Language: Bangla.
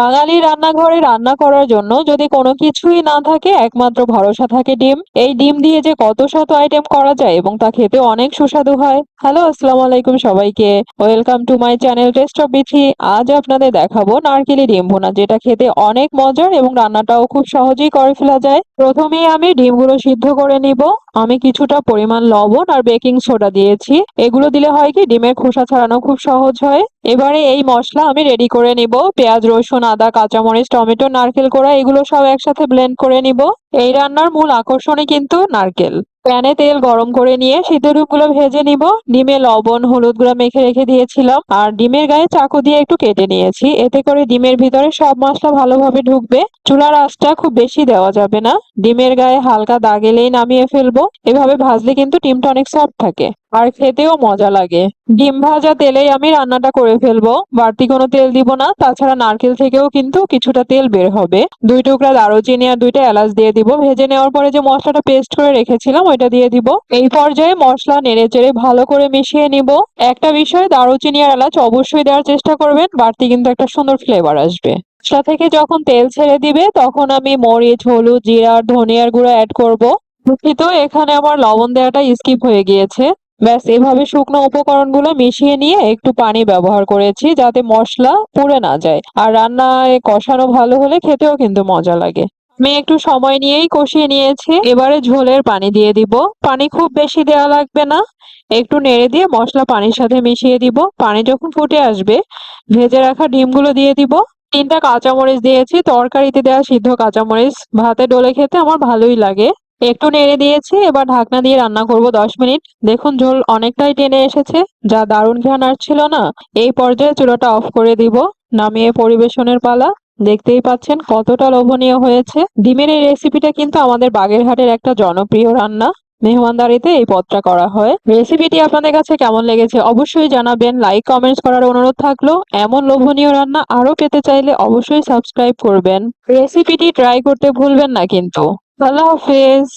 বাঙালি রান্নাঘরে রান্না করার জন্য যদি কোনো কিছুই না থাকে, একমাত্র ভরসা থাকে ডিম। এই ডিম দিয়ে যে কত শত আইটেম করা যায় এবং তা খেতে অনেক সুস্বাদু হয়। হ্যালো, আসসালামু আলাইকুম সবাইকে। Welcome to my channel test of Bithi. আজ আপনাদের দেখাবো নারকেলি ডিম ভুনা, যেটা খেতে অনেক মজার এবং রান্নাটাও খুব সহজেই করে ফেলা যায়। প্রথমেই আমি ডিমগুলো সিদ্ধ করে নিব। আমি কিছুটা পরিমাণ লবণ আর বেকিং সোডা দিয়েছি। এগুলো দিলে হয় কি, ডিমের খোসা ছাড়ানো খুব সহজ হয়। এবারে এই মশলা আমি রেডি করে নিব। পেঁয়াজ, রসুন, আদা, কাঁচামরিচ, টমেটো, নারকেল কোড়া এগুলো সব একসাথে ব্লেন্ড করে নিব। এই রান্নার মূল আকর্ষণই কিন্তু নারকেল। প্যানে তেল গরম করে নিয়ে সিদ্ধ ডিমগুলো ভেজে নিব। ডিমে লবণ, হলুদ গুঁড়া মেখে রেখে দিয়েছিলাম, আর ডিমের গায়ে চাকু দিয়ে একটু কেটে নিয়েছি। এতে করে ডিমের ভিতরে সব মশলা ভালোভাবে ঢুকবে। চুলার আঁচটা খুব বেশি দেওয়া যাবে না। ডিমের গায়ে হালকা দাগ এলেই নামিয়ে ফেলবো। এভাবে ভাজলে কিন্তু ডিমটা অনেক সফট থাকে আর খেতেও মজা লাগে। ডিম ভাজা তেলেই আমি রান্নাটা করে ফেলবো, বাড়তি কোনো তেল দিব না। তাছাড়া নারকেল থেকেও কিন্তু কিছুটা তেল বের হবে। 2 টুকরা দারুচিনি আর 2টা এলাচ দিয়ে দিব। ভেজে নেওয়ার পরে যে মশলাটা পেস্ট করে রেখেছিলাম ওইটা দিয়ে দিব। এই পর্যায়ে মশলা নেড়ে চেড়ে ভালো করে মিশিয়ে নিব। একটা বিষয়, দারুচিনি আর এলাচ অবশ্যই দেওয়ার চেষ্টা করবেন, বাড়তি কিন্তু একটা সুন্দর ফ্লেভার আসবে। মশলা থেকে যখন তেল ছেড়ে দিবে তখন আমি মরিচ, হলুদ, জিরা আর ধনিয়ার গুঁড়ো অ্যাড করব। দুঃখিত, এখানে আমার লবণ দেওয়াটা স্কিপ হয়ে গিয়েছে। ব্যাস, এভাবে শুকনো উপকরণগুলো মিশিয়ে নিয়ে একটু পানি ব্যবহার করেছি যাতে মশলা পুড়ে না যায়, আর রান্নায় কষানো ভালো হলে খেতেও কিন্তু মজা লাগে। আমি একটু সময় নিয়েই কষিয়ে নিয়েছি। এবারে ঝোলের পানি দিয়ে দিব। পানি খুব বেশি দেওয়া লাগবে না। একটু নেড়ে দিয়ে মশলা পানির সাথে মিশিয়ে দিব। পানি যখন ফুটে আসবে, ভেজে রাখা ডিমগুলো দিয়ে দিব। 3টা কাঁচামরিচ দিয়েছি। তরকারিতে দেওয়া সিদ্ধ কাঁচামরিচ ভাতে ডলে খেতে আমার ভালোই লাগে। একটু নেড়ে দিয়েছি। এবার ঢাকনা দিয়ে রান্না করব 10 মিনিট। দেখুন, ঝোল অনেকটাই টেনে এসেছে, যা দারুণ ঘ্রাণ আসছিল না। এই পর্যায়ে চুলাটা অফ করে দিব। নামিয়ে পরিবেশনের পালা। দেখতেই পাচ্ছেন কতটা লোভনীয় হয়েছে। ডিমের এই রেসিপিটা কিন্তু আমাদের বাগেরহাটের একটা জনপ্রিয় রান্না। মেহমানদারিতে এই পদটা করা হয়। রেসিপিটি আপনাদের কাছে কেমন লেগেছে অবশ্যই জানাবেন। লাইক, কমেন্টস করার অনুরোধ থাকলো। এমন লোভনীয় রান্না আরো পেতে চাইলে অবশ্যই সাবস্ক্রাইব করবেন। রেসিপিটি ট্রাই করতে ভুলবেন না কিন্তু। আল্লাহ হাফেজ।